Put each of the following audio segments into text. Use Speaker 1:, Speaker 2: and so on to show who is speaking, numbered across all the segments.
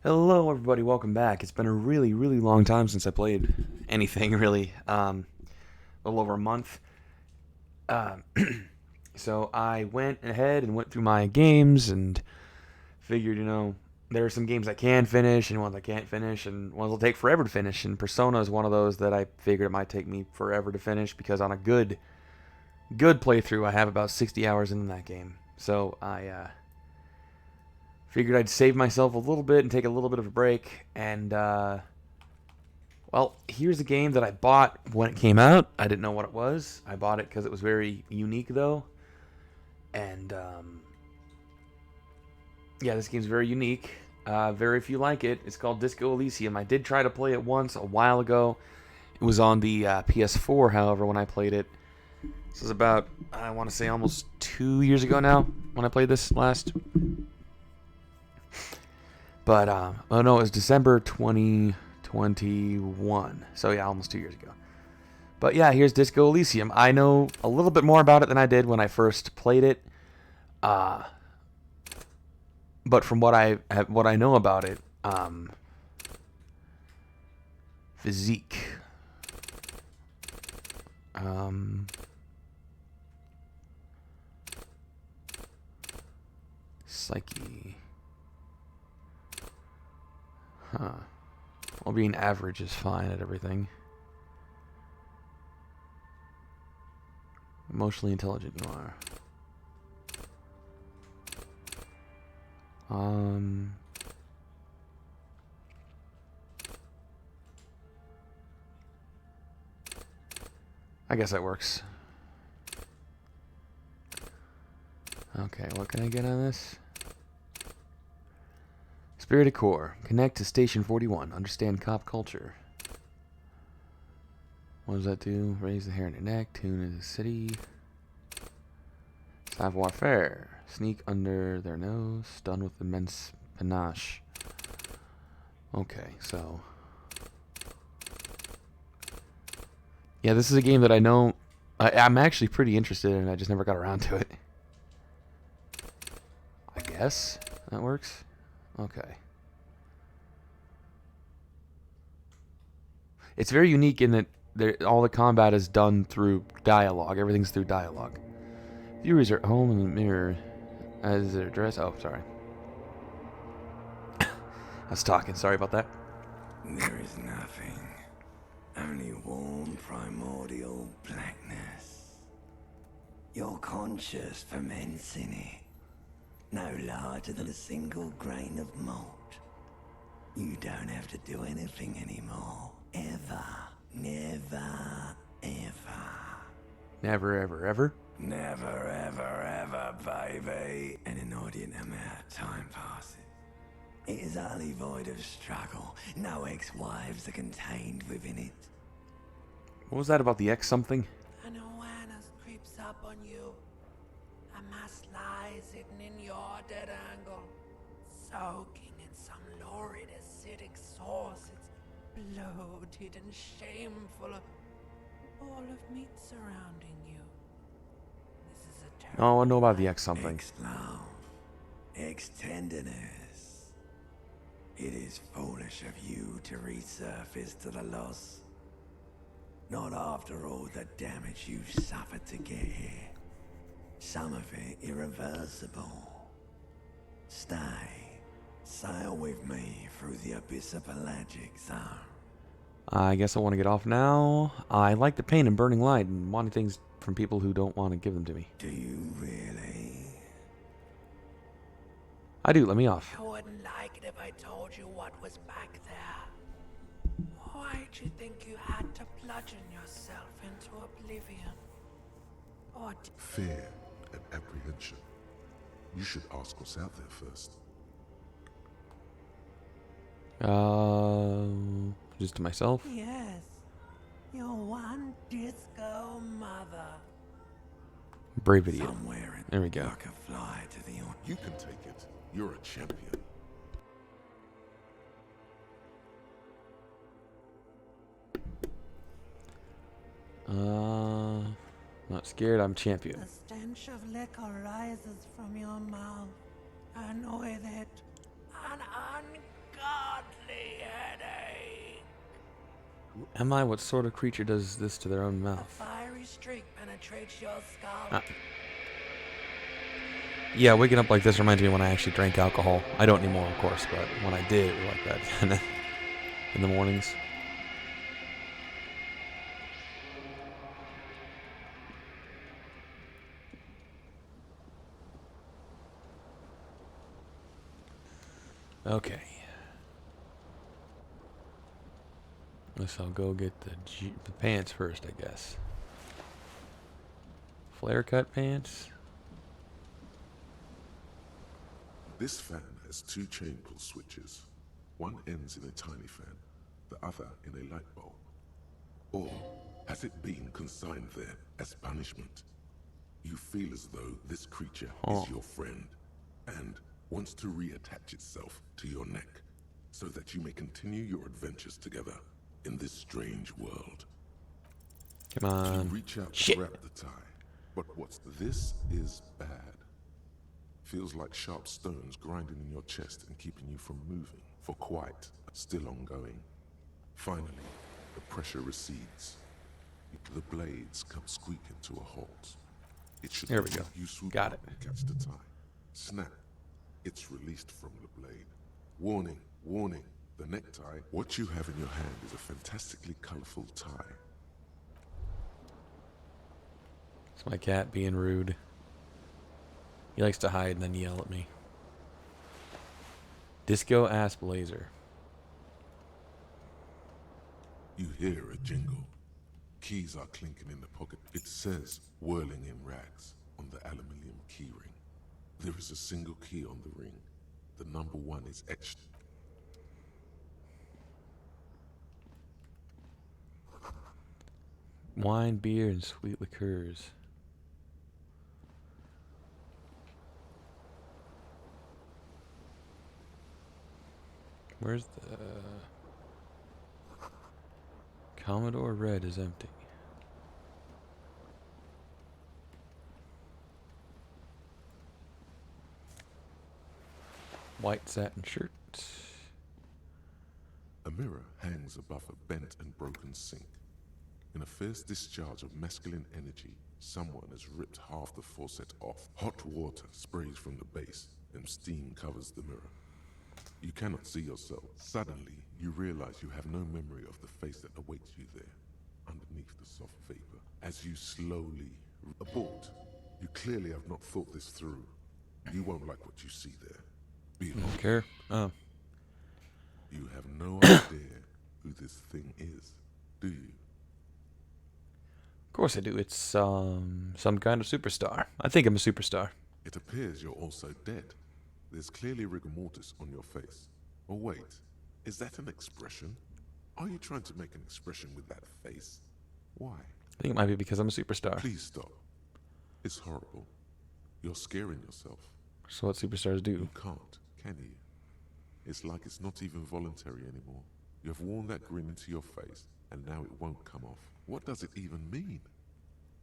Speaker 1: Hello, everybody. Welcome back. It's been a really, really long time since I played anything, really. A little over a month. Uh, so I went ahead and went through my games and figured, there are some games I can finish and ones I can't finish, and ones will take forever to finish. And Persona is one of those that I figured it might take me forever to finish because on a good playthrough, I have about 60 hours in that game. So I figured I'd save myself a little bit and take a little bit of a break. And, well, here's a game that I bought when it came out. I didn't know what it was. I bought it because it was very unique, though. And, yeah, this game's very unique. Very few like it. It's called Disco Elysium. I did try to play it once a while ago. It was on the PS4, however, when I played it. This is about, I want to say, almost 2 years ago now when I played this last. But, oh no, it was December 2021. So, yeah, almost 2 years ago. But yeah, here's Disco Elysium. I know a little bit more about it than I did when I first played it. Uh, but from what I know about it, physique, um, psyche, well, being average is fine at everything. Emotionally intelligent you are. I guess that works. Okay, what can I get on this? Spirited Core. Connect to Station 41. Understand cop culture. What does that do? Raise the hair on your neck. Tune into the city. Savoir faire. Sneak under their nose. Stun with immense panache. Okay, so... yeah, this is a game that I know... I'm actually pretty interested in. I just never got around to it. I guess that works. Okay. It's very unique in that all the combat is done through dialogue. Everything's through dialogue. Viewers are at home in the mirror as their dress. Oh, sorry. I was talking. Sorry about that.
Speaker 2: There is nothing. Only warm primordial blackness. Your conscious ferments in it. No larger than a single grain of malt. You don't have to do anything anymore. Ever. Never. Ever.
Speaker 1: Never, ever, ever.
Speaker 2: Never, ever, ever, baby. An inordinate amount of time passes. It is utterly void of struggle. No ex-wives are contained within it.
Speaker 1: What was that about the X something?
Speaker 3: An awareness creeps up on you. A mass lies hidden in your dead angle, soaking in some lurid acidic sauce. It's bloated and shameful. A ball of meat surrounding you. This is a terrible...
Speaker 1: Oh, I know about the X something.
Speaker 2: Ex-love. Ex-tenderness. It is foolish of you to resurface to the loss. Not after all the damage you've suffered to get here. Some of it irreversible. Stay. Sail with me through the abyss of pelagic zone.
Speaker 1: I guess I want to get off now. I like the pain and burning light and wanting things from people who don't want to give them to me.
Speaker 2: Do you really?
Speaker 1: I do. Let me off.
Speaker 3: You wouldn't like it if I told you what was back there. Why'd you think you had to bludgeon yourself into oblivion? Or
Speaker 4: Fear and apprehension. You should ask what's out there first.
Speaker 1: Just to myself.
Speaker 3: yes, your one disco mother.
Speaker 1: Brave idiot.
Speaker 2: Somewhere in
Speaker 1: There we go.
Speaker 2: like a fly to the on.
Speaker 4: You can take it. You're a champion.
Speaker 1: Not scared. I'm champion.
Speaker 3: The stench of liquor rises from your mouth, and with it, an
Speaker 1: Am I? What sort of creature does this to their own
Speaker 3: A
Speaker 1: mouth?
Speaker 3: fiery streak penetrates your skull.
Speaker 1: Ah. Yeah, waking up like this reminds me of when I actually drank alcohol. I don't anymore, of course, but when I did, it was like that in the mornings. Okay. Guess I'll go get the pants first, I guess. Flare cut pants.
Speaker 4: This fan has 2 chain pull switches. One ends in a tiny fan, the other in a light bulb. Or has it been consigned there as punishment? You feel as though this creature is your friend and wants to reattach itself to your neck so that you may continue your adventures together in this strange world.
Speaker 1: Come on.
Speaker 4: You reach out to
Speaker 1: Shit.
Speaker 4: grab the tie, but what's this is bad. Feels like sharp stones grinding in your chest and keeping you from moving for quite, still ongoing. Finally, the pressure recedes. The blades come squeaking to a halt. It should
Speaker 1: There we
Speaker 4: look
Speaker 1: go.
Speaker 4: like you swoop
Speaker 1: Got
Speaker 4: up
Speaker 1: it.
Speaker 4: and catch the tie. Snap. It's released from the blade. Warning, warning. The necktie, what you have in your hand is a fantastically colorful tie.
Speaker 1: It's my cat being rude. He likes to hide and then yell at me. Disco ass blazer.
Speaker 4: You hear a jingle. Keys are clinking in the pocket. It says, whirling in rags, on the aluminium keyring. There is a single key on the ring. The number 1 is etched.
Speaker 1: Wine, beer, and sweet liqueurs. Where's the... Commodore Red is empty. White satin shirt.
Speaker 4: A mirror hangs above a bent and broken sink. In a fierce discharge of masculine energy, someone has ripped half the faucet off. Hot water sprays from the base, and steam covers the mirror. You cannot see yourself. Suddenly, you realize you have no memory of the face that awaits you there, underneath the soft vapor. As you slowly abort, you clearly have not thought this through. You won't like what you see there. Be
Speaker 1: I don't care. Oh.
Speaker 4: You have no idea who this thing is, do you?
Speaker 1: Of course I do. It's some kind of superstar. I think I'm a superstar.
Speaker 4: It appears you're also dead. There's clearly rigor mortis on your face. Oh wait, is that an expression? Are you trying to make an expression with that face? Why?
Speaker 1: I think it might be because I'm a superstar.
Speaker 4: Please stop. It's horrible. You're scaring yourself.
Speaker 1: So what superstars do?
Speaker 4: You can't, can you? It's like it's not even voluntary anymore. You have worn that grin into your face, and now it won't come off. What does it even mean?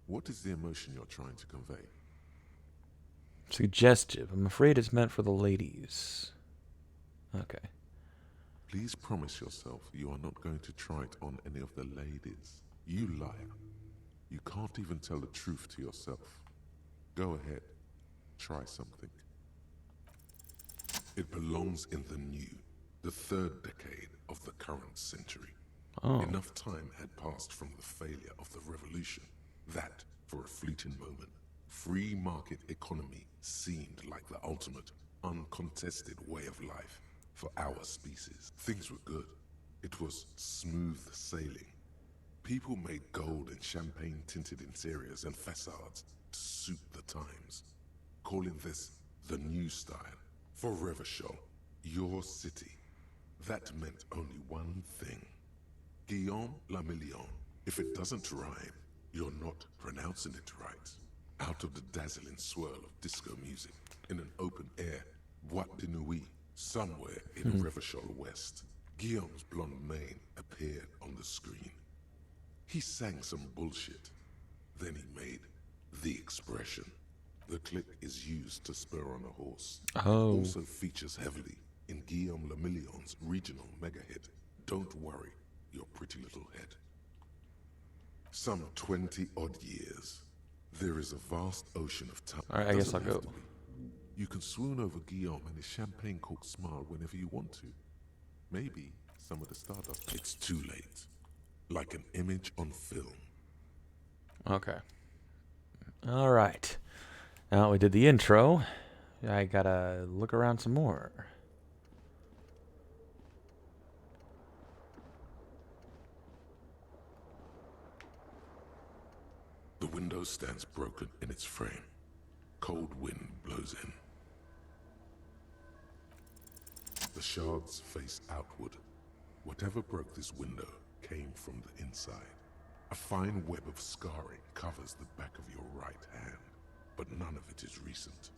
Speaker 4: What is the emotion you're trying to convey?
Speaker 1: Suggestive. I'm afraid it's meant for the ladies. Okay.
Speaker 4: Please promise yourself you are not going to try it on any of the ladies. You liar. You can't even tell the truth to yourself. Go ahead. Try something. It belongs in the new, the 3rd decade of the current century.
Speaker 1: Oh.
Speaker 4: Enough time had passed from the failure of the revolution that, for a fleeting moment, free market economy seemed like the ultimate, uncontested way of life for our species. Things were good. It was smooth sailing. People made gold and champagne-tinted interiors and facades to suit the times, calling this the new style. For Revachol, your city, that meant only one thing. Guillaume Lamillion. If it doesn't rhyme, you're not pronouncing it right. Out of the dazzling swirl of disco music, in an open-air boîte de nuit, somewhere in Revachol West, Guillaume's blonde mane appeared on the screen. He sang some bullshit. Then he made the expression. The click is used to spur on a horse.
Speaker 1: Oh.
Speaker 4: Also features heavily in Guillaume Lamillion's regional mega hit, Don't Worry, your pretty little head. Some 20-odd years. There is a vast ocean of time.
Speaker 1: Alright, I guess I'll
Speaker 4: Doesn't have
Speaker 1: go.
Speaker 4: to be. You can swoon over Guillaume and his champagne-corked smile whenever you want to. Maybe some of the stardust. It's too late. Like an image on film.
Speaker 1: Okay. Alright. Now we did the intro. I gotta look around some more.
Speaker 4: The window stands broken in its frame. Cold wind blows in. The shards face outward. Whatever broke this window came from the inside. A fine web of scarring covers the back of your right hand, but none of it is recent.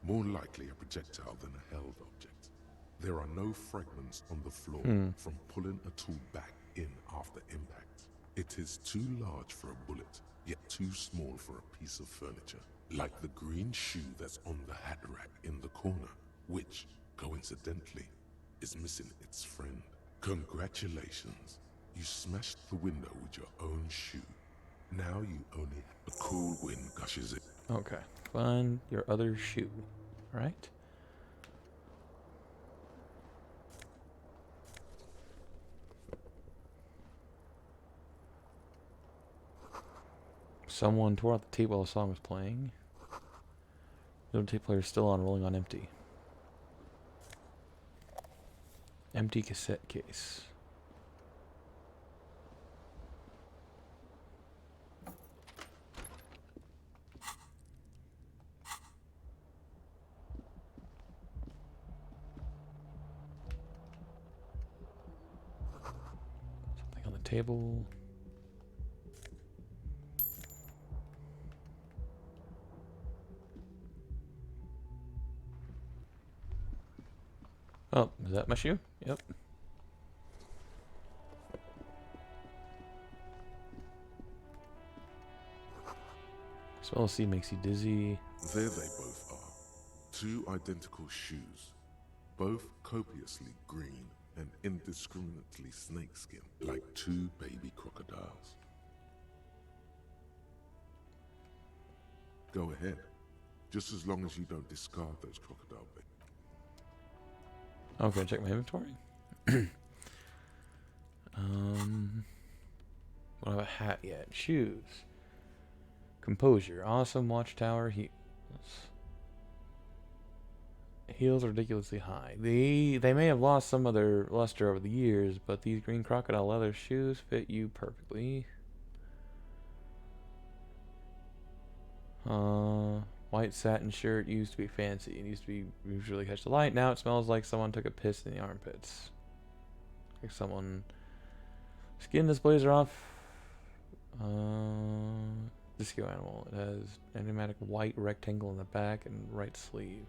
Speaker 4: More likely a projectile than a held object. There are no fragments on the floor from pulling a tool back in after impact. It is too large for a bullet, yet too small for a piece of furniture. Like the green shoe that's on the hat rack in the corner, which, coincidentally, is missing its friend. Congratulations. You smashed the window with your own shoe. Now you only have a cool wind gushes it.
Speaker 1: Okay. Find your other shoe. Right? Someone tore out the tape while the song was playing. The tape player is still on, rolling on empty. Empty cassette case. Something on the table. Oh, is that my shoe? Yep. Smell of sea makes you dizzy.
Speaker 4: There they both are. Two identical shoes. Both copiously green and indiscriminately snakeskin, like two baby crocodiles. Go ahead. Just as long as you don't discard those crocodile babies.
Speaker 1: Okay, check my inventory. Don't have a hat yet. Shoes. Composure. Awesome. Watchtower. Heels are ridiculously high. They may have lost some of their luster over the years, but these green crocodile leather shoes fit you perfectly. White satin shirt used to be fancy. It used to be usually catch the light. Now it smells like someone took a piss in the armpits. Like someone skinned this blazer off. Disco animal. It has an enigmatic white rectangle in the back and right sleeve.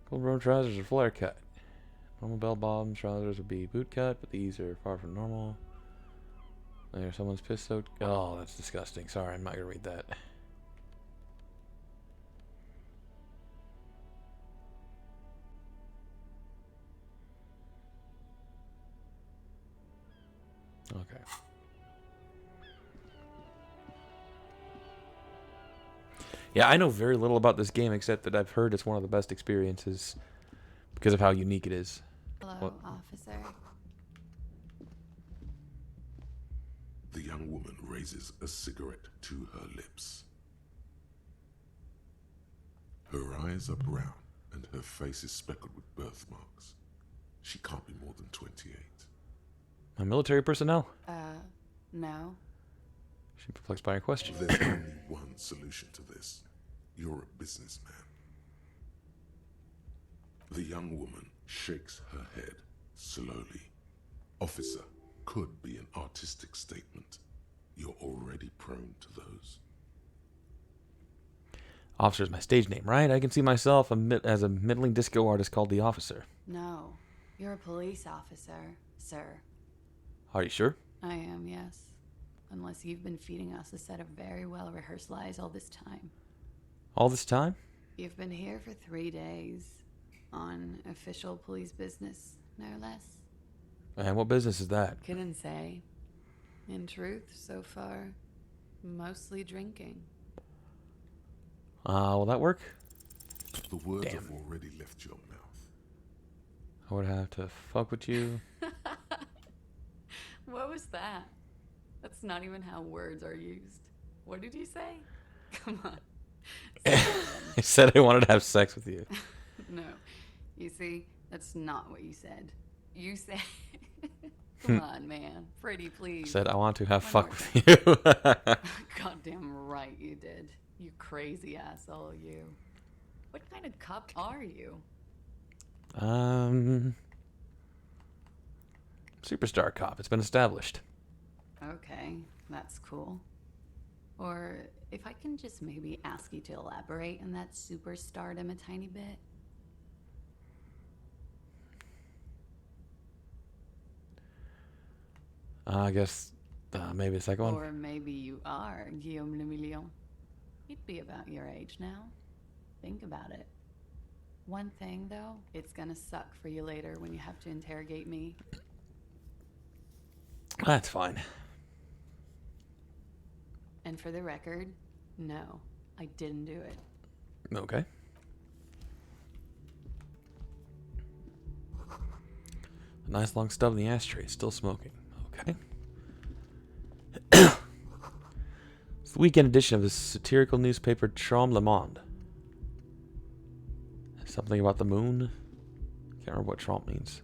Speaker 1: Gold road trousers are flare cut. Normal bell bottom trousers would be boot cut, but these are far from normal. There, someone's piss soaked. Oh, that's disgusting. Sorry, I'm not gonna read that. Okay. Yeah, I know very little about this game except that I've heard it's one of the best experiences because of how unique it is.
Speaker 5: Hello,
Speaker 1: What?
Speaker 5: officer.
Speaker 4: The young woman raises a cigarette to her lips. Her eyes are brown and her face is speckled with birthmarks. She can't be more than 28.
Speaker 1: My military personnel?
Speaker 5: No.
Speaker 1: She perplexed by her question.
Speaker 4: There's only one solution to this. You're a businessman. The young woman shakes her head slowly. Officer could be an artistic statement. You're already prone to those.
Speaker 1: Officer's my stage name, right? I can see myself as a middling disco artist called The Officer.
Speaker 5: No. You're a police officer, sir.
Speaker 1: Are you sure?
Speaker 5: I am, yes. Unless you've been feeding us a set of very well-rehearsed lies all this time.
Speaker 1: All this time?
Speaker 5: You've been here for 3 days. On official police business, no less.
Speaker 1: And what business is that?
Speaker 5: Couldn't say. In truth, so far, mostly drinking.
Speaker 1: Will that work?
Speaker 4: The words
Speaker 1: Damn.
Speaker 4: have already left your mouth.
Speaker 1: I would have to fuck with you.
Speaker 5: What was that? That's not even how words are used. What did you say? Come on.
Speaker 1: I said I wanted to have sex with you.
Speaker 5: No. You see, that's not what you said. You said... Come on, man. Freddie, please.
Speaker 1: Said I want to have
Speaker 5: One
Speaker 1: fuck
Speaker 5: more
Speaker 1: with you.
Speaker 5: Goddamn right you did. You crazy asshole, you. What kind of cop are you?
Speaker 1: Superstar cop. It's been established.
Speaker 5: Okay, that's cool. Or if I can just maybe ask you to elaborate on that superstardom a tiny bit.
Speaker 1: I guess maybe the second one.
Speaker 5: Or maybe you are Guillaume le Million. You'd be about your age now. Think about it. One thing, though, it's gonna suck for you later when you have to interrogate me.
Speaker 1: That's fine.
Speaker 5: And for the record, no, I didn't do it.
Speaker 1: Okay. A nice long stub in the ashtray. Still smoking. Okay. It's the weekend edition of the satirical newspaper Trom Le Monde. Something about the moon. Can't remember what Trump means.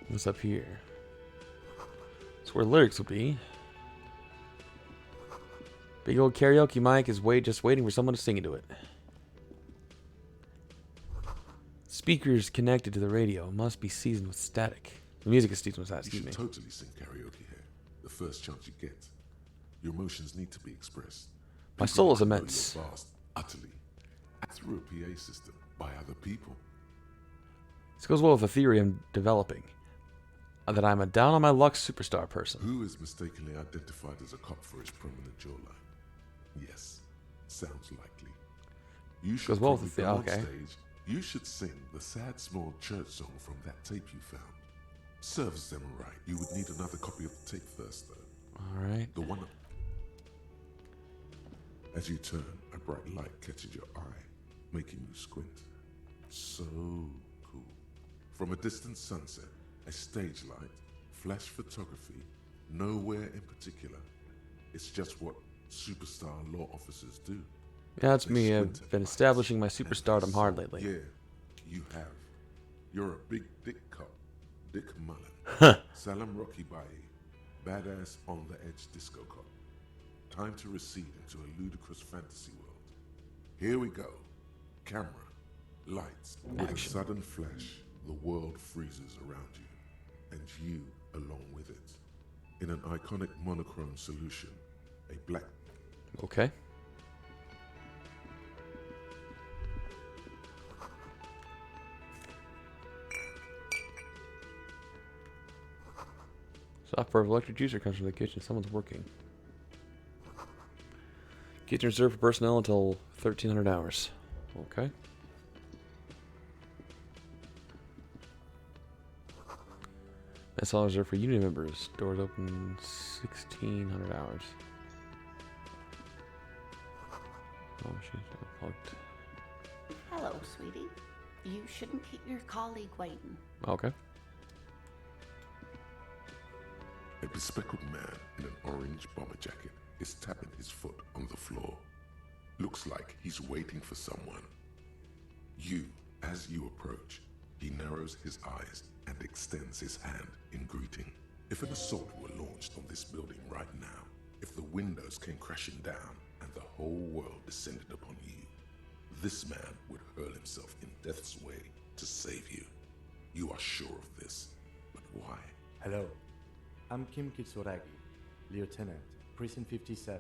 Speaker 1: What's up here? It's where lyrics will be. Big old karaoke mic is just waiting for someone to sing into it. Speakers connected to the radio must be seasoned with static. The music is seasoned with static,
Speaker 4: You
Speaker 1: excuse
Speaker 4: should
Speaker 1: me.
Speaker 4: totally sing karaoke here. The first chance you get. Your emotions need to be expressed.
Speaker 1: My
Speaker 4: People
Speaker 1: soul is
Speaker 4: need to know
Speaker 1: immense.
Speaker 4: you're vast, utterly, through a PA system by other people.
Speaker 1: This goes well with the theory I'm developing. That I'm a down on my luck superstar person.
Speaker 4: Who is mistakenly identified as a cop for his prominent jawline? Yes, sounds likely. You should
Speaker 1: Goes well
Speaker 4: probably
Speaker 1: with the
Speaker 4: go on
Speaker 1: okay.
Speaker 4: stage. You should sing the sad small church song from that tape you found. Serves them right. You would need another copy of the tape first, though.
Speaker 1: All right.
Speaker 4: The one. As you turn, a bright light catches your eye, making you squint. So cool. From a distant sunset, a stage light, flash photography, nowhere in particular. It's just what superstar law officers do.
Speaker 1: Yeah, that's
Speaker 4: They
Speaker 1: me.
Speaker 4: squint
Speaker 1: I've
Speaker 4: at
Speaker 1: been
Speaker 4: lights
Speaker 1: establishing my
Speaker 4: and
Speaker 1: superstardom
Speaker 4: they
Speaker 1: hard
Speaker 4: say,
Speaker 1: lately.
Speaker 4: Yeah, you have. You're a big dick cop, Dick Mullen.
Speaker 1: Huh.
Speaker 4: Salam Rocky Bai, badass on the edge disco cop. Time to recede into a ludicrous fantasy world. Here we go. Camera, lights. With a sudden flash, the world freezes around you, and you along with it. In an iconic monochrome solution, a black
Speaker 1: Okay. Software of electric juicer comes from the kitchen. Someone's working. Kitchen reserved for personnel until 1300 hours. Okay. That's all reserved for unit members. Doors open 1600 hours. Oh, she's unplugged.
Speaker 6: Hello, sweetie. You shouldn't keep your colleague waiting.
Speaker 1: Okay.
Speaker 4: A bespectacled man in an orange bomber jacket is tapping his foot on the floor. Looks like he's waiting for someone. As you approach, he narrows his eyes and extends his hand in greeting. If an assault were launched on this building right now, if the windows came crashing down and the whole world descended upon you, this man would hurl himself in death's way to save you. You are sure of this, but why?
Speaker 7: Hello, I'm Kim Kitsuragi, Lieutenant, Precinct 57.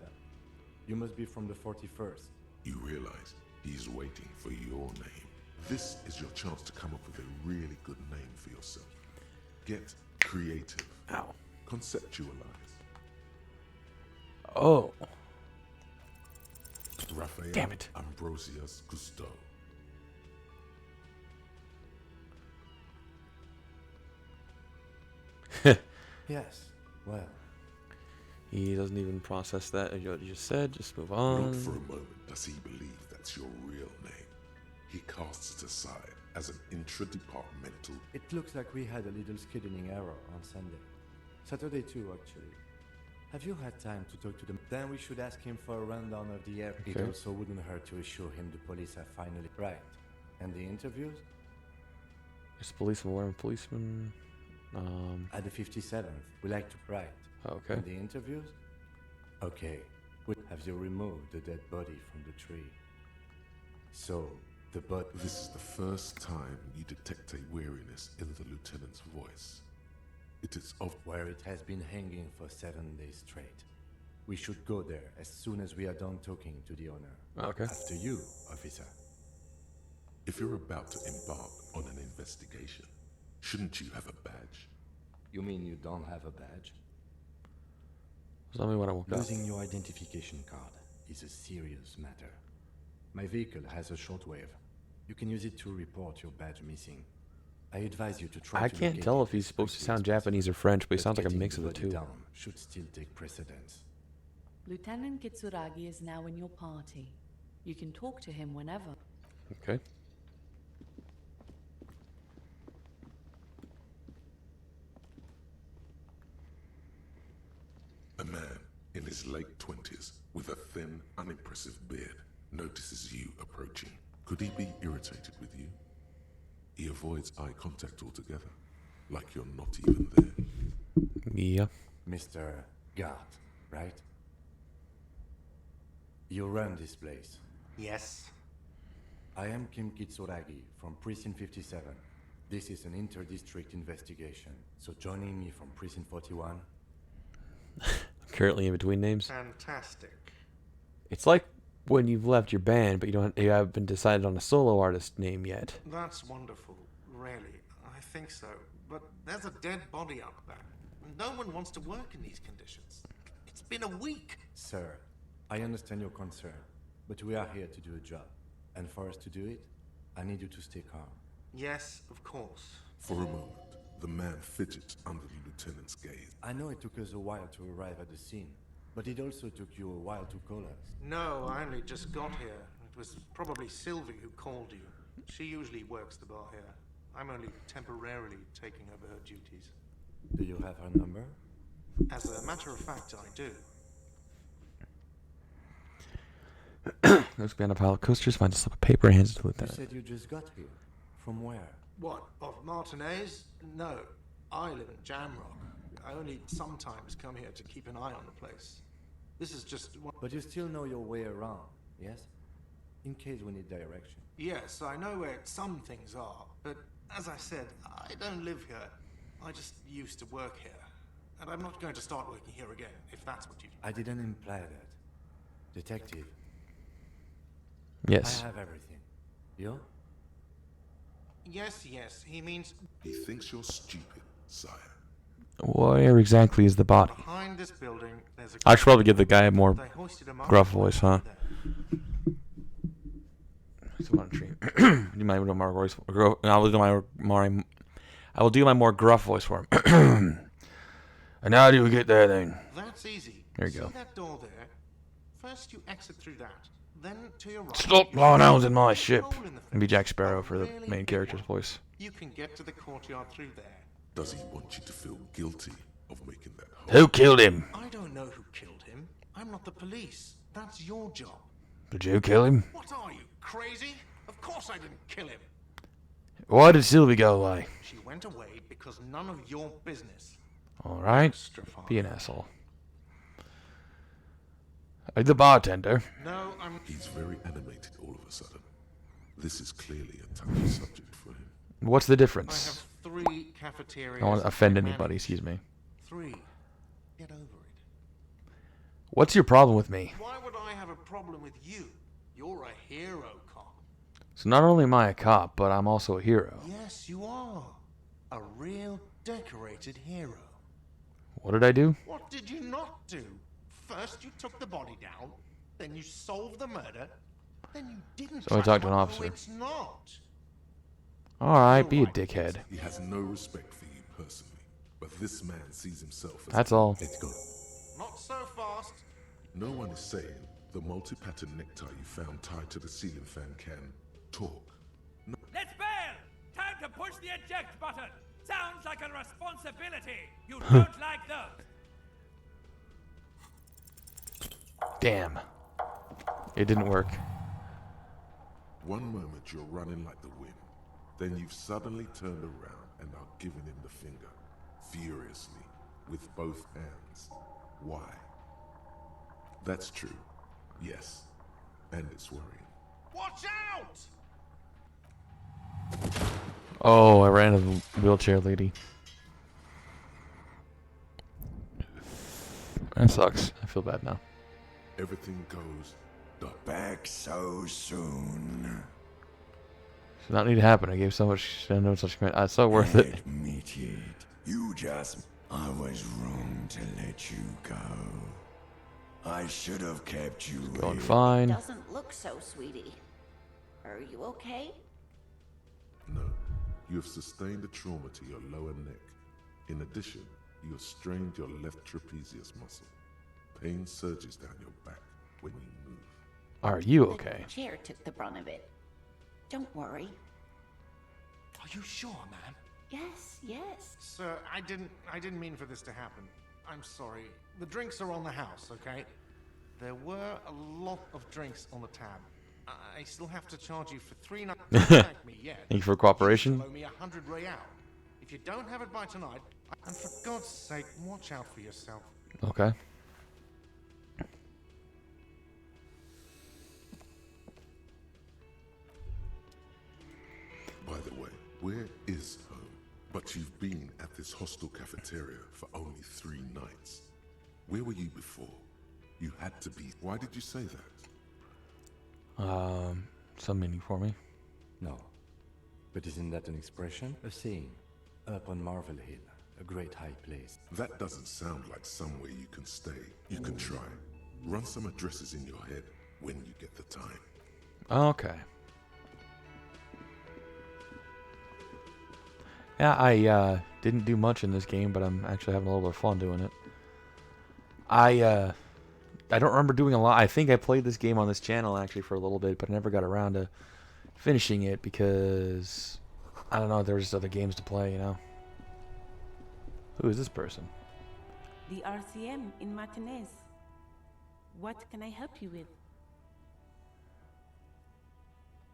Speaker 7: You must be from the 41st.
Speaker 4: You realize he's waiting for your name. This is your chance to come up with a really good name for yourself. Get creative.
Speaker 1: Ow.
Speaker 4: Conceptualize.
Speaker 1: Oh.
Speaker 4: Raphael
Speaker 1: Damn it.
Speaker 4: Ambrosius Cousteau.
Speaker 7: Yes, well,
Speaker 1: He doesn't even process that. What you just said. Just move
Speaker 4: Not
Speaker 1: on.
Speaker 4: for a moment does he believe that's your real name. He casts it aside as an intradepartmental.
Speaker 7: it looks like we had a little scheduling error on Sunday. Saturday too, actually. Have you had time to talk to them? Then we should ask him for a rundown of the air. It
Speaker 1: Okay.
Speaker 7: also wouldn't hurt to assure him the police have finally... Right. And the interviews?
Speaker 1: There's a policeman, wearing a policeman.
Speaker 7: At the 57th, we like to write.
Speaker 1: Okay.
Speaker 7: And the interviews? Okay. Have you removed the dead body from the tree? So, the body...
Speaker 4: This is the first time you detect a weariness in the lieutenant's voice. It is of
Speaker 7: Where it has been hanging for 7 days straight. We should go there as soon as we are done talking to the owner.
Speaker 1: Okay.
Speaker 7: After you, officer.
Speaker 4: if you're about to embark on an investigation, shouldn't you have a badge?
Speaker 7: You mean you don't have a badge?
Speaker 1: Tell me what I want.
Speaker 7: Losing your identification card is a serious matter. My vehicle has a shortwave. You can use it to report your badge missing. I advise you to try
Speaker 1: I
Speaker 7: to
Speaker 1: can't
Speaker 7: locate
Speaker 1: tell
Speaker 7: it
Speaker 1: if he's
Speaker 7: as
Speaker 1: supposed to
Speaker 7: quickly
Speaker 1: sound
Speaker 7: as possible.
Speaker 1: Japanese or French, but he
Speaker 7: But
Speaker 1: sounds like a
Speaker 7: getting
Speaker 1: mix
Speaker 7: the
Speaker 1: of the
Speaker 7: body
Speaker 1: two.
Speaker 7: down should still take precedence.
Speaker 5: Lieutenant Kitsuragi is now in your party. You can talk to him whenever.
Speaker 1: Okay.
Speaker 4: A man in his late 20s with a thin, unimpressive beard notices you approaching. Could he be irritated with you? He avoids eye contact altogether, like you're not even there.
Speaker 1: Yeah.
Speaker 7: Mr. Gart, right? You run this place.
Speaker 8: Yes.
Speaker 7: I am Kim Kitsuragi from Precinct 57. This is an inter-district investigation, so joining me from Precinct 41...
Speaker 1: Currently in between names.
Speaker 8: Fantastic.
Speaker 1: It's like when you've left your band, but you haven't decided on a solo artist name yet.
Speaker 8: That's wonderful, really. I think so. But there's a dead body up there. No one wants to work in these conditions. It's been a week.
Speaker 7: Sir, I understand your concern, but we are here to do a job. And for us to do it, I need you to stay calm.
Speaker 8: Yes, of course.
Speaker 4: For a moment, the man fidgets under the lieutenant's gaze.
Speaker 7: I know it took us a while to arrive at the scene, but it also took you a while to call us.
Speaker 8: No, I only just got here. It was probably Sylvie who called you. She usually works the bar here. I'm only temporarily taking over her duties.
Speaker 7: Do you have her number?
Speaker 8: As a matter of fact, I do.
Speaker 1: Goes behind a pile of coasters, finds a slip of paper, and hands it to the
Speaker 7: You
Speaker 1: lieutenant.
Speaker 7: said you just got here. From where?
Speaker 8: What, of Martinez? No, I live in Jamrock. I only sometimes come here to keep an eye on the place. This is just one...
Speaker 7: But you still know your way around, yes? In case we need direction.
Speaker 8: Yes, I know where some things are, but as I said, I don't live here. I just used to work here. And I'm not going to start working here again, if that's what you...
Speaker 7: I didn't imply that. Detective,
Speaker 1: Yes.
Speaker 7: I have everything. You?
Speaker 8: Yes, he means
Speaker 4: He thinks you're stupid, sire.
Speaker 1: Where exactly is the body?
Speaker 8: behind this building, there's a...
Speaker 1: I should probably give the guy a more
Speaker 8: They hoisted him up
Speaker 1: gruff voice, huh?
Speaker 8: there.
Speaker 1: So on a tree. Do my more voice. I will do I will do my more gruff voice for him. And how do we get there then?
Speaker 8: That's easy.
Speaker 1: There you
Speaker 8: See
Speaker 1: go.
Speaker 8: that door there? First you exit through that. Then to your right.
Speaker 1: Stop blowing holes in my
Speaker 8: There's a
Speaker 1: ship.
Speaker 8: hole in the
Speaker 1: And be
Speaker 8: fence,
Speaker 1: Jack Sparrow
Speaker 8: a
Speaker 1: for the
Speaker 8: really
Speaker 1: main
Speaker 8: big
Speaker 1: character's
Speaker 8: one.
Speaker 1: voice.
Speaker 8: You can get to the courtyard through there.
Speaker 4: Does he want you to feel guilty of making that hole?
Speaker 1: Who killed him?
Speaker 8: I don't know who killed him. I'm not the police. That's your job.
Speaker 1: Did you kill him?
Speaker 8: What are you, crazy? Of course I didn't kill him.
Speaker 1: Why did Sylvie go away?
Speaker 8: She went away because none of your business.
Speaker 1: Alright.
Speaker 8: Strafar.
Speaker 1: Be an asshole. Are the bartender?
Speaker 8: No, I'm...
Speaker 4: He's very animated all of a sudden. This is clearly a touchy subject for him.
Speaker 1: What's the
Speaker 8: I
Speaker 1: difference?
Speaker 8: have 3 cafeterias.
Speaker 1: I don't want to offend
Speaker 8: manage.
Speaker 1: anybody, excuse me.
Speaker 8: 3. Get over it.
Speaker 1: What's your problem with me?
Speaker 8: Why would I have a problem with you? You're a hero, cop.
Speaker 1: So not only am I a cop, but I'm also a hero.
Speaker 8: Yes, you are. A real decorated hero.
Speaker 1: What did I do?
Speaker 8: What did you not do? First you took the body down, then you solved the murder, then you didn't
Speaker 1: So I
Speaker 8: try
Speaker 1: talked to an
Speaker 8: find
Speaker 1: officer.
Speaker 8: who it's not.
Speaker 1: Alright, be a
Speaker 8: Right.
Speaker 1: dickhead.
Speaker 4: He has no respect for you personally, but this man sees himself as
Speaker 1: That's all.
Speaker 7: Let's go.
Speaker 8: Not so fast.
Speaker 4: No one is saying the multi-pattern necktie you found tied to the ceiling fan can talk.
Speaker 9: Let's bail! Time to push the eject button! Sounds like a responsibility! You don't like those!
Speaker 1: Damn. It didn't work.
Speaker 4: One moment you're running like the wind, then you've suddenly turned around and are giving him the finger, furiously, with both hands. Why? That's true, yes, and it's worrying.
Speaker 8: Watch out!
Speaker 1: Oh, I ran into the wheelchair lady. That sucks. I feel bad now.
Speaker 4: Everything goes dark.
Speaker 2: Back so soon.
Speaker 1: Does not need to happen. I gave so much. I know such. It's so worth it.
Speaker 2: Admit it. You just. I was wrong to let you go. I should have kept you
Speaker 1: Going
Speaker 2: here.
Speaker 1: fine.
Speaker 6: Doesn't look so, sweetie. Are you okay?
Speaker 4: No, you have sustained a trauma to your lower neck. In addition, you have strained your left trapezius muscle. Pain surges down your back when you move.
Speaker 1: Are you
Speaker 6: The
Speaker 1: okay?
Speaker 6: chair took the brunt of it. Don't worry.
Speaker 8: Are you sure, ma'am?
Speaker 6: Yes, yes.
Speaker 8: Sir, I didn't mean for this to happen. I'm sorry. The drinks are on the house, okay? There were a lot of drinks on the tab. I still have to charge you for 3 nights. Thank me yet.
Speaker 1: Thank you for
Speaker 8: You
Speaker 1: cooperation.
Speaker 8: still owe me 100 real. If you don't have it by tonight, and for God's sake, watch out for yourself.
Speaker 1: Okay.
Speaker 4: By the way, where is home? But you've been at this hostel cafeteria for only 3 nights. Where were you before? You had to be. Why did you say that?
Speaker 1: Some meaning for me.
Speaker 7: No. But isn't that an expression? A saying. Up on Marvel Hill, a great high place.
Speaker 4: That doesn't sound like somewhere you can stay. You can try. Run some addresses in your head when you get the time.
Speaker 1: Okay. Yeah, I didn't do much in this game, but I'm actually having a little bit of fun doing it. I don't remember doing a lot. I think I played this game on this channel actually for a little bit, but I never got around to finishing it because I don't know, there was just other games to play, you know. Who is this person?
Speaker 10: The RCM in Martinez. What can I help you with?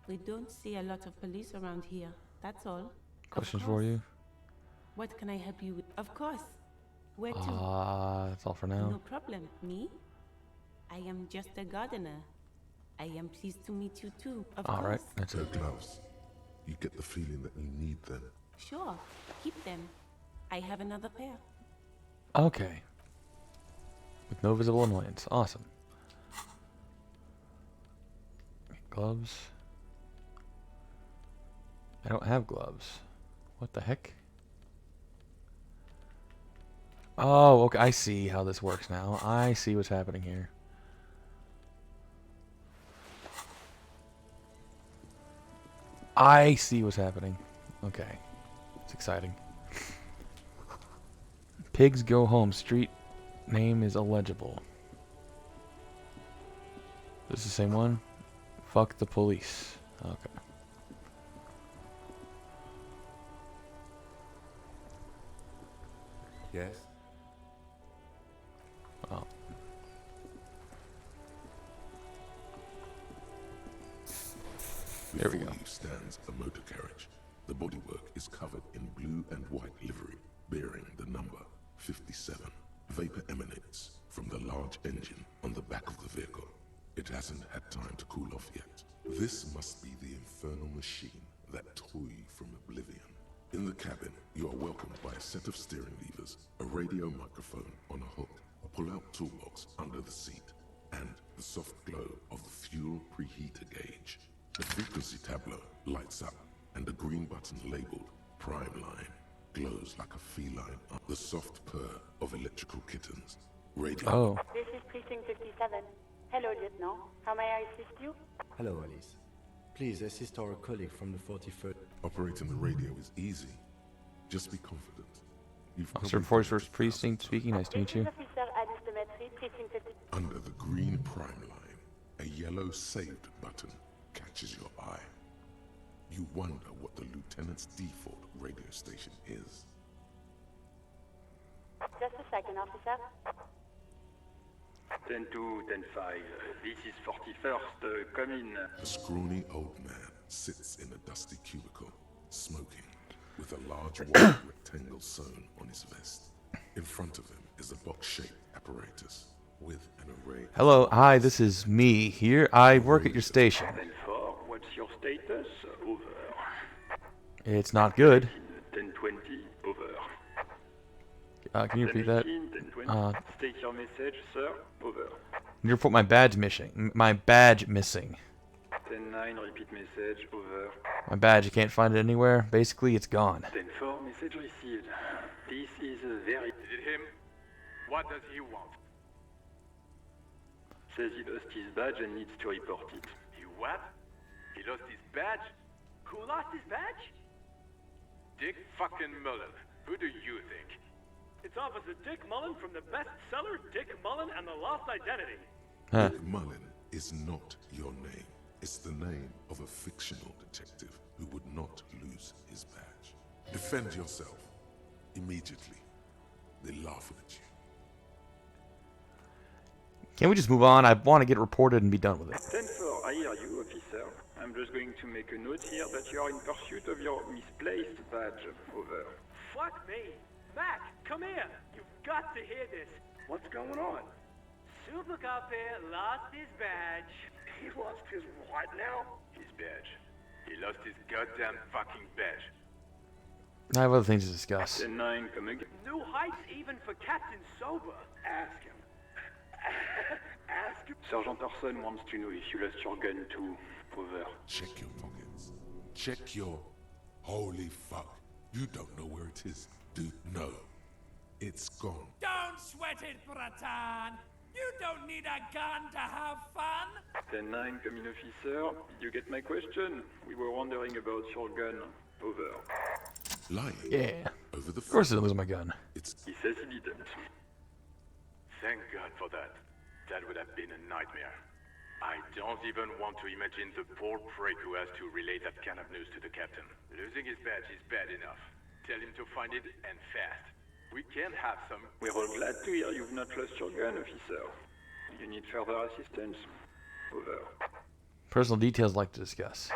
Speaker 10: We don't see a lot of police around here, that's all.
Speaker 1: Questions
Speaker 10: Of
Speaker 1: for
Speaker 10: course.
Speaker 1: you?
Speaker 10: What can I help you with? Of course. Where to?
Speaker 1: That's all for now.
Speaker 10: No problem. Me? I am just a gardener. I am pleased to meet you too, of
Speaker 1: All
Speaker 10: course.
Speaker 1: right, that's
Speaker 4: Her
Speaker 1: it.
Speaker 4: gloves. You get the feeling that you need them.
Speaker 10: Sure, keep them. I have another pair.
Speaker 1: Okay. With no visible annoyance. Awesome. Gloves. I don't have gloves. What the heck? Oh, okay. I see how this works now. I see what's happening here. I see what's happening. Okay. It's exciting. Pigs go home. Street name is illegible. This is the same one? Fuck the police. Okay.
Speaker 7: Yes?
Speaker 1: Oh. There we
Speaker 4: Before
Speaker 1: go.
Speaker 4: you stands a motor carriage. The bodywork is covered in blue and white livery, bearing the number 57. Vapor emanates from the large engine on the back of the vehicle. It hasn't had time to cool off yet. This must be the infernal machine that tore you from oblivion. In the cabin, you are welcomed by a set of steering levers, a radio microphone on a hook, a pull-out toolbox under the seat, and the soft glow of the fuel fuel preheater gauge. The frequency tableau lights up, and the green button labeled Prime Line glows like a feline. The soft purr of electrical kittens. Radio.
Speaker 1: Oh.
Speaker 11: This is Precinct 57. Hello, Lieutenant. How may I assist you?
Speaker 7: Hello, Alice. Please assist our colleague from the 41st.
Speaker 4: Operating the radio is easy. Just be confident. You've
Speaker 1: Officer
Speaker 4: probably
Speaker 1: 41st
Speaker 4: done it
Speaker 1: Precinct speaking. Nice to meet you.
Speaker 11: This is Officer Alice Demetri, Precinct 50.
Speaker 4: Under the green Prime Line, a yellow saved button catches your eye. You wonder what the lieutenant's default radio station is.
Speaker 11: Just a second, officer.
Speaker 12: 10-2, 10-5. This is 41st. Come in.
Speaker 4: A scrawny old man sits in a dusty cubicle, smoking, with a large white rectangle sewn on his vest. In front of him is a box-shaped apparatus with an array.
Speaker 1: Hello, hi, this is me here. I work at your station.
Speaker 12: 10-4, what's your status? Over.
Speaker 1: It's not good.
Speaker 12: 10-20, over.
Speaker 1: Can you repeat that?
Speaker 12: 10-20, state your message, sir. Over.
Speaker 1: You report my badge missing. My badge missing.
Speaker 12: 10-9, repeat message. Over.
Speaker 1: My badge, you can't find it anywhere. Basically, it's gone.
Speaker 12: 10-4, message received. This is a very...
Speaker 13: Is it him? What does he want?
Speaker 12: Says he lost his badge and needs to report it.
Speaker 13: He what? He lost his badge? Who lost his badge? Dick fucking Mullen. Who do you think?
Speaker 9: It's Officer Dick Mullen from the bestseller Dick Mullen and the Lost Identity.
Speaker 1: Huh.
Speaker 4: Dick Mullen is not your name. It's the name of a fictional detective who would not lose his badge. Defend yourself. Immediately. They laugh at you.
Speaker 1: Can we just move on? I want to get reported and be done with it.
Speaker 12: 10-4, I hear you, officer. I'm just going to make a note here that you are in pursuit of your misplaced badge. Over.
Speaker 9: Fuck me. Mac, come here. You've got to hear this.
Speaker 12: What's going on?
Speaker 9: Super Cop here lost his badge.
Speaker 13: He lost his what now? His badge. He lost his goddamn fucking badge.
Speaker 1: I have other things to discuss.
Speaker 12: 10-9, come again.
Speaker 9: New heights even for Captain Sober.
Speaker 12: Ask him. Ask him. Sergeant Orson wants to know if you lost your gun too. Over.
Speaker 4: Check your pockets. Check your... Holy fuck. You don't know where it is. Dude, no. It's gone.
Speaker 9: Don't sweat it, Bratan. You don't need a gun to have fun.
Speaker 12: 10-9, come in, officer. Did you get my question? We were wondering about your gun. Over.
Speaker 4: Lying.
Speaker 1: Yeah.
Speaker 4: Over the
Speaker 1: Of course I didn't lose my gun.
Speaker 4: It's...
Speaker 12: He says he didn't.
Speaker 13: Thank God for that. That would have been a nightmare. I don't even want to imagine the poor prick who has to relay that kind of news to the captain. Losing his badge is bad enough. Tell him to find it, and fast. We can't have some...
Speaker 12: We're all glad to hear you've not lost your gun, officer. You need further assistance. Over.
Speaker 1: Personal details I'd like to discuss.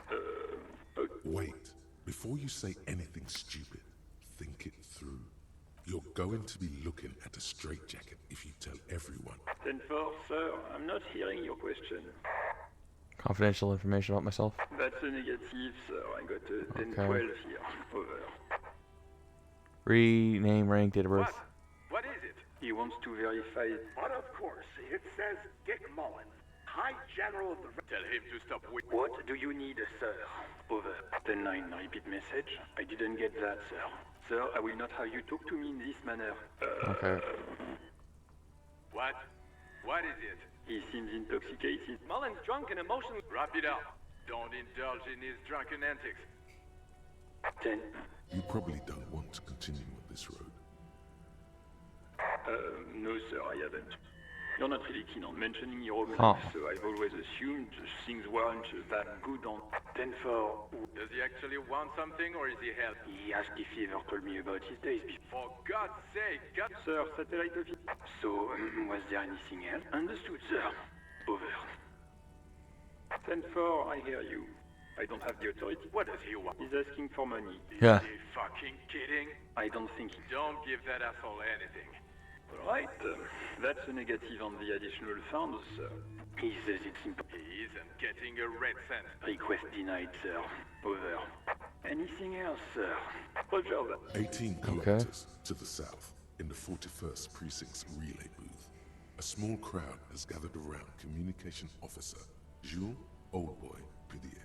Speaker 4: Wait. Before you say anything stupid, think it through. You're going to be looking at a straitjacket if you tell everyone.
Speaker 12: 10-4, sir. I'm not hearing your question.
Speaker 1: Confidential information about myself.
Speaker 12: That's a negative, sir. I got a 10-12
Speaker 1: Okay.
Speaker 12: here. Over.
Speaker 1: Rename, rank, date of birth.
Speaker 13: What is it?
Speaker 12: He wants to verify...
Speaker 13: But of course, it says Dick Mullen, High General of the... Tell him to stop with...
Speaker 12: What do you need, sir? Over. 10-9, repeat message. I didn't get that, sir. Sir, I will not have you talk to me in this manner.
Speaker 1: Okay.
Speaker 13: What? What is it?
Speaker 12: He seems intoxicated.
Speaker 9: Mullen's drunk and emotionally...
Speaker 13: Wrap it up. Don't indulge in his drunken antics.
Speaker 12: 10.
Speaker 4: You probably don't want to continue on this road.
Speaker 12: No, sir, I haven't. You're not really keen on mentioning your own
Speaker 1: Huh.
Speaker 12: life, so I've always assumed things weren't that good on 10-4.
Speaker 13: Does he actually want something, or is he help?
Speaker 12: He asked if he ever told me about his days before.
Speaker 13: For God's sake, God...
Speaker 12: Sir, satellite office. So, was there anything else? Understood, sir. Over. 10-4, I hear you. I don't have the authority.
Speaker 13: What does he want?
Speaker 12: He's asking for money.
Speaker 1: Yeah.
Speaker 13: Is he fucking kidding?
Speaker 12: I don't think he...
Speaker 13: Don't give that asshole anything.
Speaker 12: Right. That's a negative on the additional funds, sir. He says it's impossible.
Speaker 13: He isn't getting a red cent.
Speaker 12: Request denied, sir. Over. Anything else, sir? Roger that.
Speaker 4: 18 kilometers to the south, in the 41st Precinct's relay booth, a small crowd has gathered around Communication Officer Jules, old boy, Pidier.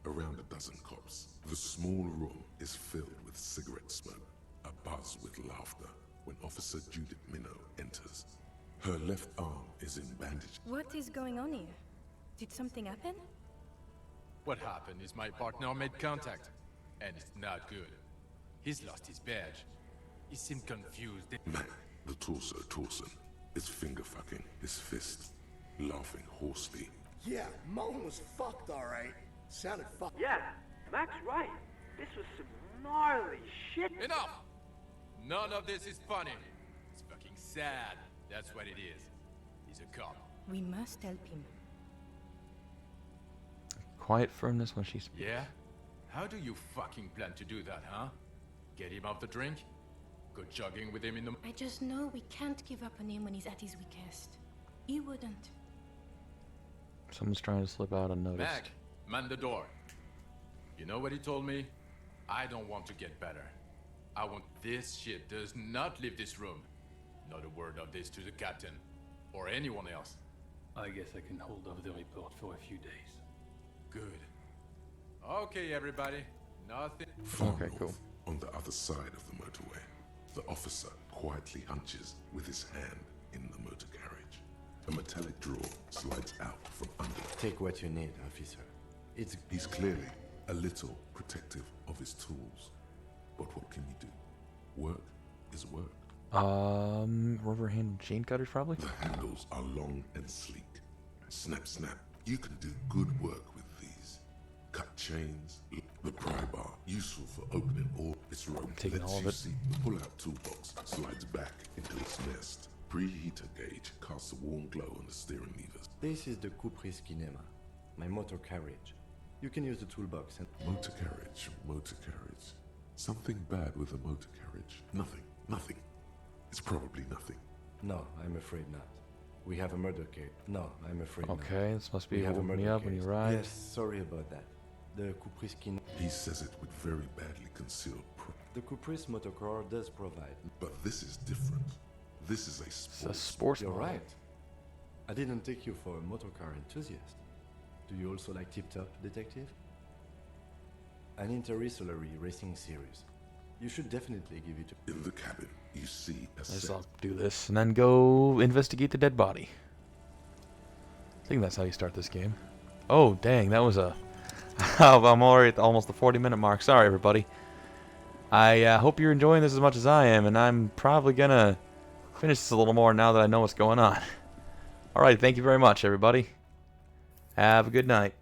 Speaker 4: Around a dozen cops. The small room is filled with cigarette smoke, a buzz with laughter when Officer Judith Minot enters. Her left arm is in bandage.
Speaker 14: What is going on here? Did something happen?
Speaker 15: What happened is my partner made contact, and it's not good. He's lost his badge. He seemed confused.
Speaker 4: Man, the torso, his finger fucking, his fist, laughing hoarsely.
Speaker 2: Yeah, Mullen was fucked, alright. Sounded fucked.
Speaker 9: Yeah, Mac's right. This was some gnarly shit.
Speaker 15: Enough! None of this is funny. It's fucking sad. That's what it is. He's a cop.
Speaker 14: We must help him.
Speaker 1: Quiet firmness when she's...
Speaker 15: Yeah? How do you fucking plan to do that, huh? Get him off the drink? Go jogging with him in the...
Speaker 14: I just know we can't give up on him when he's at his weakest. He wouldn't.
Speaker 1: Someone's trying to slip out unnoticed.
Speaker 15: Mac, man the door. You know what he told me? I don't want to get better. I want this shit does not leave this room. Not a word of this to the captain. Or anyone else.
Speaker 16: I guess I can hold over the report for a few days.
Speaker 15: Good. Okay, everybody. Nothing...
Speaker 4: Far
Speaker 1: Okay,
Speaker 4: north,
Speaker 1: cool.
Speaker 4: on the other side of the motorway, the officer quietly hunches with his hand in the motor carriage. A metallic drawer slides out from under.
Speaker 7: Take what you need, officer.
Speaker 4: He's clearly a little protective of his tools. But what can you do? Work is work.
Speaker 1: Rubber hand chain cutters, probably?
Speaker 4: The handles are long and sleek. Snap, snap. You can do good work with these. Cut chains, the pry bar, useful for opening all its rope.
Speaker 1: Taking all of it.
Speaker 4: See the pull-out toolbox slides back into its nest. Preheater gauge casts a warm glow on the steering levers.
Speaker 7: This is the Caprice Kinema, my motor carriage. You can use the toolbox and...
Speaker 4: Motor carriage. Something bad with a motor carriage. Nothing. It's probably nothing.
Speaker 7: No, I'm afraid not. We have a murder case. No, I'm afraid not.
Speaker 1: Okay, this must be
Speaker 7: We have a
Speaker 1: holding me
Speaker 7: murder
Speaker 1: up when you
Speaker 7: case.
Speaker 1: ride.
Speaker 7: Yes, sorry about that. The Caprice Kinema...
Speaker 4: He says it with very badly concealed
Speaker 7: The Caprice motorcar does provide...
Speaker 4: But this is different. This is a
Speaker 1: sports
Speaker 7: You're
Speaker 1: model.
Speaker 7: right. I didn't take you for a motorcar enthusiast. Do you also like Tip Top, Detective? An interstellary racing series. You should definitely give it a...
Speaker 4: In the cabin, you see a
Speaker 1: Just
Speaker 4: set.
Speaker 1: I'll do this and then go investigate the dead body. I think that's how you start this game. Oh, dang, that was a... I'm already at almost the 40-minute mark. Sorry, everybody. I hope you're enjoying this as much as I am, and I'm probably gonna finish this a little more now that I know what's going on. Alright, thank you very much, everybody. Have a good night.